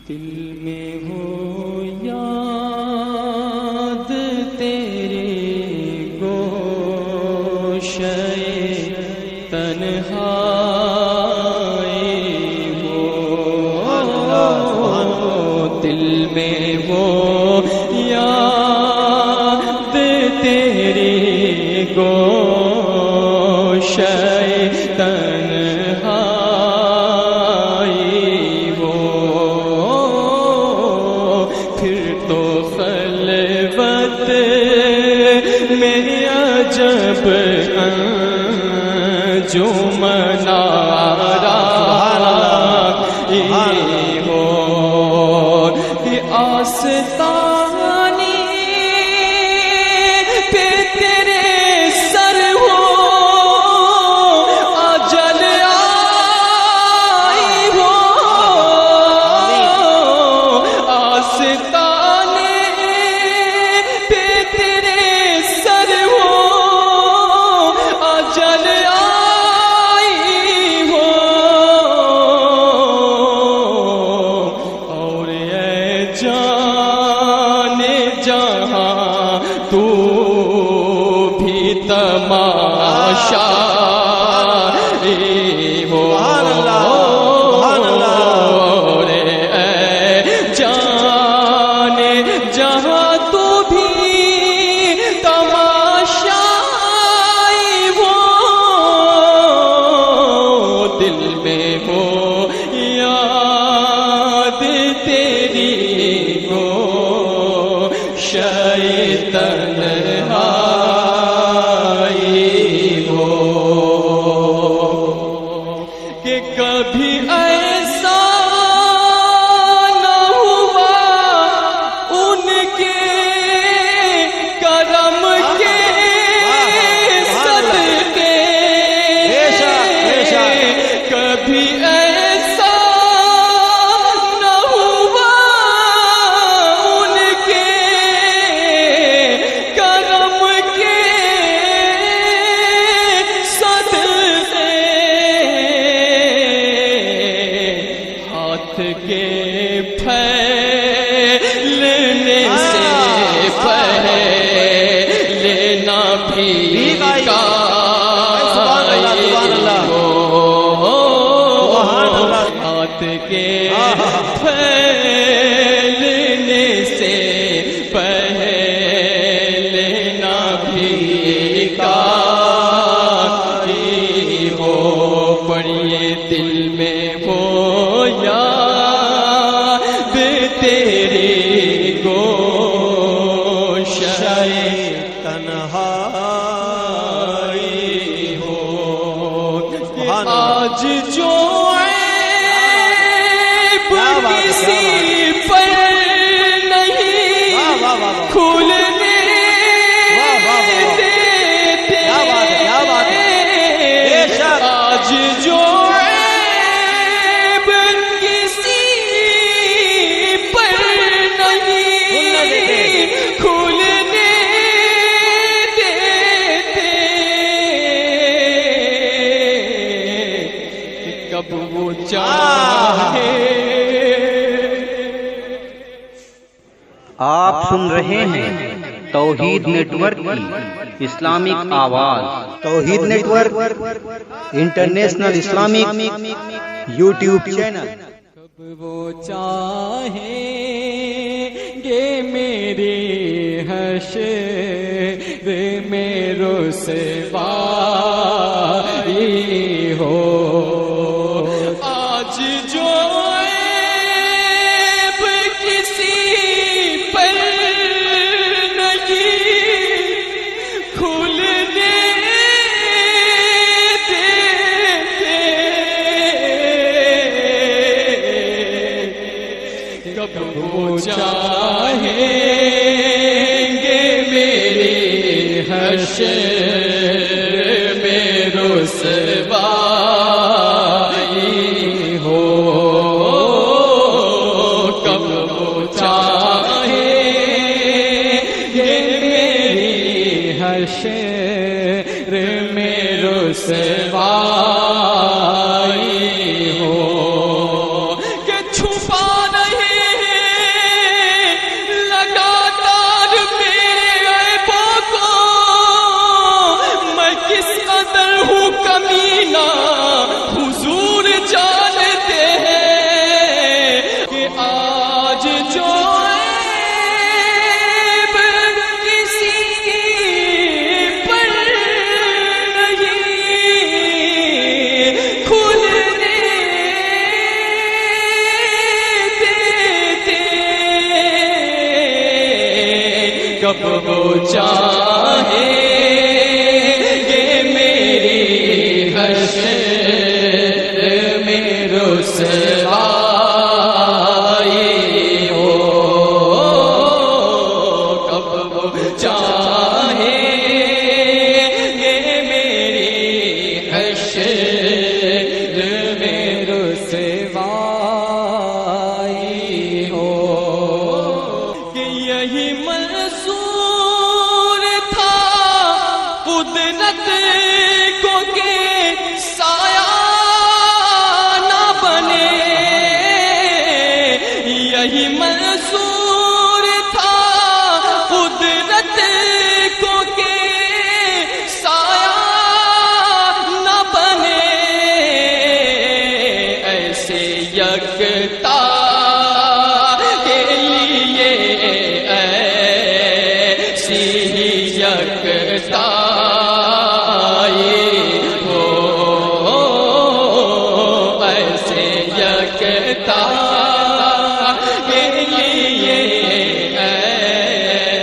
دل میں ہو یاد تیرے گوشے تنہائی ہو، دل میں ہو یاد تیرے گوشے تنہائی ہو، پھر تو خلوت میں عجب انجمن آرائی ہو، کہ آستانے پہ تیرے سر ہو اجل آئی ہو، آستانے پہ تیرے سر ہو اجل آئی ہو، اور اے جان جہاں تو بھی تماشا ہو، اور اے جان جہاں تو بھی تماشا ہو، دل میں ہو یاد تیری گوشے تنہائی ہو، کہ کبھی ایسا نہ ہوا ان کے کرم کے صدقے، کبھی ایسا نہ ہوا ان کے کرم کے صدقے، ہاتھ کے پھیلنے سے پہلے نہ بھی ہاتھ کے پھیلنے سے پہلے نہ بھی ہو، پڑھیے دل میں ہو یاد تیرے گوشے تنہائی ہو، آج جو عیب کسی پر نہیں کھلنے دیتے، آج جو عیب کسی پر نہیں کھلنے دیتے، کب وہ چاہے۔ آپ سن رہے ہیں توحید نیٹ ورک کی اسلامک آواز، Tawheed network international Islamic YouTube channel. کب وہ چاہیں گے میرے حشر میں رسوائی ہو، آج جو عیب کسی پر نہیں کھلنے دیتے، کب وہ چاہیں گے میرے حشر کب وہ چاہے گے میری حشر میں رسوائی ہو، کب وہ چاہے گے میری حشر میں رسوائی ہو، کہ یہی منظور تھا قدرت کو کہ سایہ نہ بنے، یہی منظور تھا قدرت کو کہ سایہ نہ بنے، ایسے یکتا کے لیے ایسی یکتائی ہو، ایسے یکتا کے لیے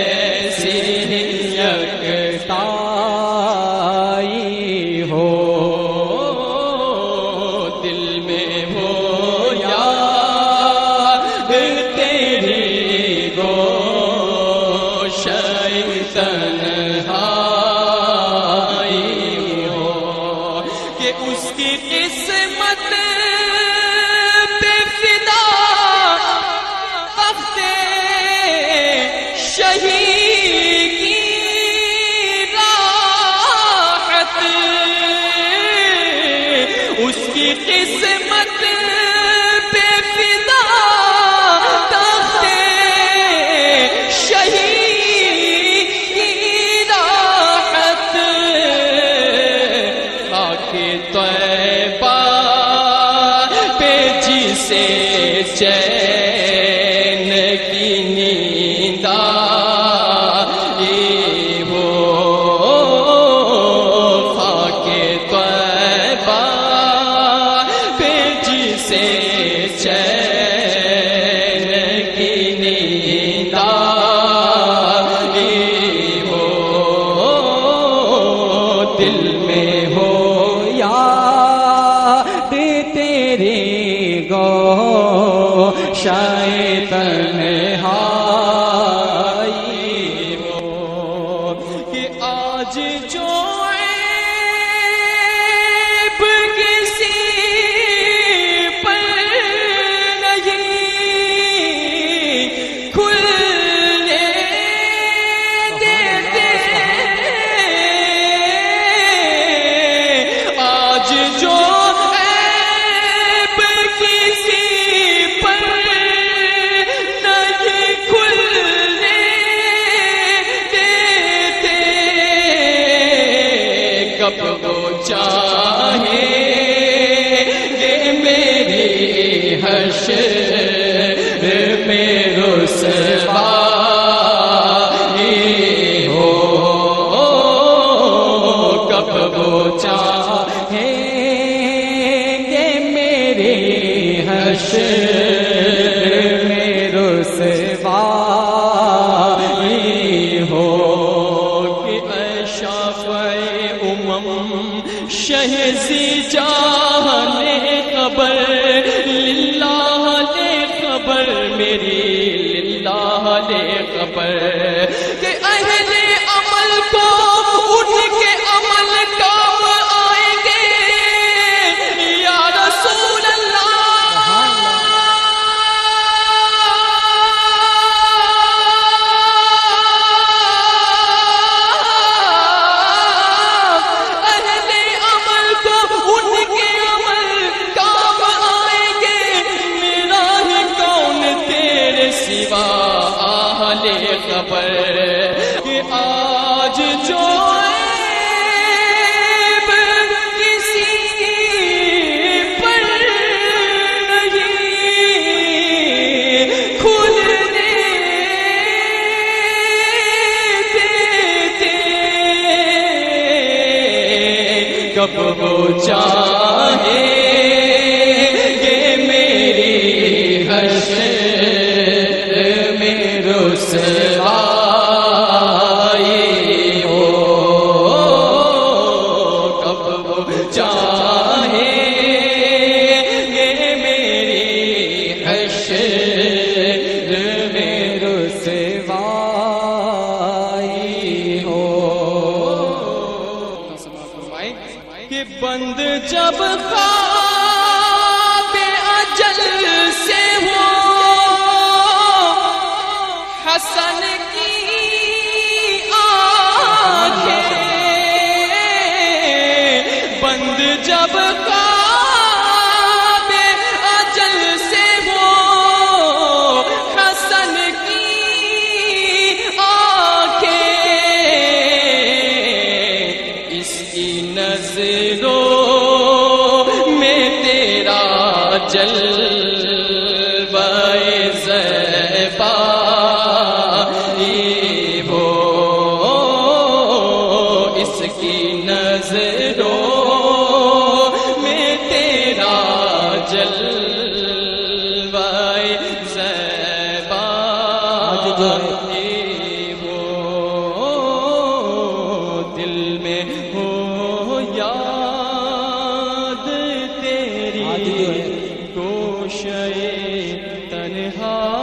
ایسی یکتائی ہو، دل میں ہو یاد تیری گوشۂ تنہائی ہو، کہ اس کی قسمت پہ فدا وقت شہید کی راحت، اس کی قسمت پہ فدا تخت شہید کی راحت، خاک طیبہ پہ جسے چین کی نیند آئی ہو، خاک طیبہ پہ جسے چین کی نیند آئی ہو، دل میں ہو یاد تیری گوشۂ تنہائی ہو، کہ آج جو عیب کسی پر نہیں کھلنے دیتے، آج جو عیب کسی پر نہیں کھلنے دیتے، کب وہ چاہے گے میری حشر میں رسوائی ہو، کب وہ چاہے گے میری حشر میں رسوائی ہو، کہ اے شافع امم شہزی جہان خبر للہ لے خبر میری للہ لے خبر، کہ اہل عمل کو ان کے عمل کام آئیں گے یا رسول اللہ، جلوائے زیبائی ہو اس کی نظروں میں تیرا جلوائے زیبائی ہو دل میں ہو یاد تیری گوشے تنہا